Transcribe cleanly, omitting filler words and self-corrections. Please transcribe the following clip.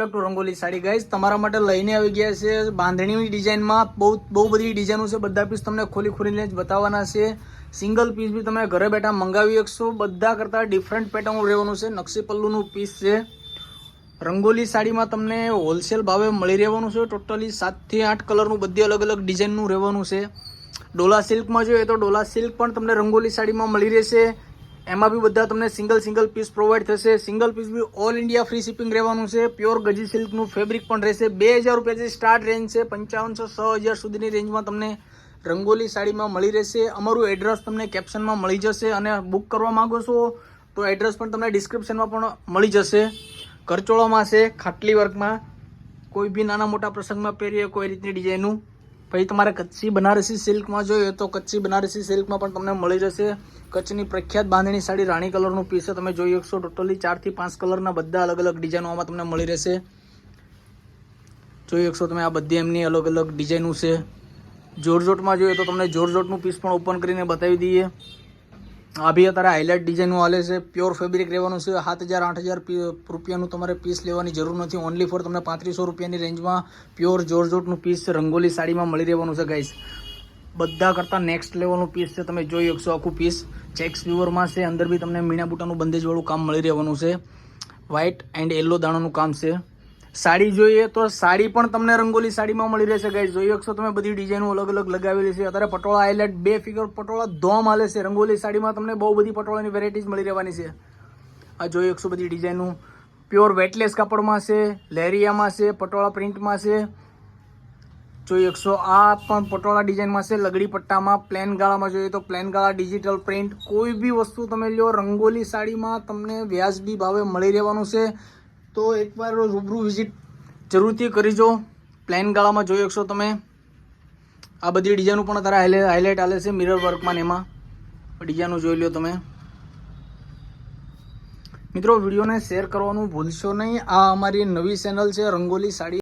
Back to rangoli sari guys, તમારા માટે લઈને આવી ગયા છે બાંધણીની ડિઝાઇનમાં બહુ બધી ડિઝાઇનો છે. બધા પીસ તમને ખોલીને જ બતાવવાના છે. સિંગલ પીસ બી તમે ઘરે બેઠા મંગાવી શકશો. બધા કરતાં ડિફરન્ટ પેટર્ન રહેવાનું છે. નકશી પલ્લુનું પીસ છે. રંગોલી સાડીમાં તમને હોલસેલ ભાવે મળી રહેવાનું છે. ટોટલી 7 થી 8 કલરનું બધી અલગ અલગ ડિઝાઇનનું રહેવાનું છે. ડોલા સિલ્કમાં જોઈએ તો ડોલા સિલ્ક પણ તમને રંગોલી સાડીમાં મળી રહેશે. એમાં બી બધા તમને સિંગલ પીસ પ્રોવાઈડ થશે. સિંગલ પીસ બી ઓલ ઇન્ડિયા ફ્રી શિપિંગ રહેવાનું છે. પ્યોર ગજી સિલ્કનું ફેબ્રિક પણ રહેશે. 2000 રૂપિયાથી સ્ટાર્ટ રેન્જ છે. 5500 6000 સુધીની રેન્જમાં તમને રંગોલી સાડીમાં મળી રહેશે. અમારું એડ્રેસ તમને કેપ્શનમાં મળી જશે અને બુક કરવા માંગો છો તો એડ્રેસ પણ તમને ડિસ્ક્રિપ્શનમાં પણ મળી જશે. કરચોળામાં છે, ખાટલી વર્કમાં, કોઈ બી નાના મોટા પ્રસંગમાં પહેરીએ કોઈ રીતની ડિઝાઇનનું. પછી તમારે કચ્છી બનારસી સિલ્કમાં જોઈએ તો કચ્છી બનારસી સિલ્કમાં પણ તમને મળી જશે. કચ્છની પ્રખ્યાત બાંધણી સાડી રાણી કલરનું પીસ છે. તમે જોઈ શકશો ટોટલી 4 થી 5 કલરના બધા અલગ અલગ ડિઝાઇનો આમાં તમને મળી રહેશે. જોઈ શકશો તમે આ બધી એમની અલગ અલગ ડિઝાઇનો છે. જોરજોટમાં જોઈએ તો તમને જોરજોટનું પીસ પણ ઓપન કરીને બતાવી દઈએ. આ બી અત્યારે હાઇલાઇટ ડિઝાઇનનું હાલે છે. પ્યોર ફેબ્રિક રહેવાનું છે. 7000 8000 રૂપિયાનું તમારે પીસ લેવાની જરૂર નથી. ઓનલી ફોર તમને 3500 રૂપિયાની રેન્જમાં પ્યોર જોરજોટનું પીસ રંગોલી સાડીમાં મળી રહેવાનું છે ગાઈસ. બધા કરતાં નેક્સ્ટ લેવલનું પીસ છે. તમે જોઈ શકશો આખું પીસ ચેક્સ વ્યુઅરમાં છે. અંદર બી તમને મીણા બુટાનું બંદેજવાળું કામ મળી રહેવાનું છે. વ્હાઇટ એન્ડ યલો દાણાનું કામ છે. સાડી જોઈએ તો સાડી પણ તમને રંગોલી સાડીમાં મળી રહેશે ગાઈસ. જોઈ શકશો તમે બધી ડિઝાઇનો અલગ અલગ લગાવેલી છે. અત્યારે પટોળા હાઇલાઇટ 2 ફિગર પટોળા ધોમ હાલે છે. રંગોલી સાડીમાં તમને બહુ બધી પટોળાની વેરાયટીઝ મળી રહેવાની છે. આ જોઈ શકશો બધી ડિઝાઇનો પ્યોર વેટલેસ કાપડમાં છે, લેરિયામાં છે, પટોળા પ્રિન્ટમાં છે. જોઈ શકશો આ પણ પટોળા ડિઝાઇનમાં છે. લગડી પટ્ટામાં પ્લેન ગાળામાં જોઈએ તો પ્લેન ગાળા, ડિજિટલ પ્રિન્ટ, કોઈ બી વસ્તુ તમે લો રંગોલી સાડીમાં તમને વ્યાજબી ભાવે મળી રહેવાનું છે. તો એકવાર રૂબરૂ વિઝિટ જરૂરથી કરીજો. પ્લેન ગાળામાં જોઈ શકશો તમે આ બધી ડિઝાઇનો પણ અત્યારે હાઇલાઇટ હાલે છે. મિરર વર્કમાં એમાં ડિઝાઇનો જોઈ લો તમે. મિત્રો વિડીયોને શેર કરવાનું ભૂલશો નહીં. આ અમારી નવી ચેનલ છે રંગોલી સાડી.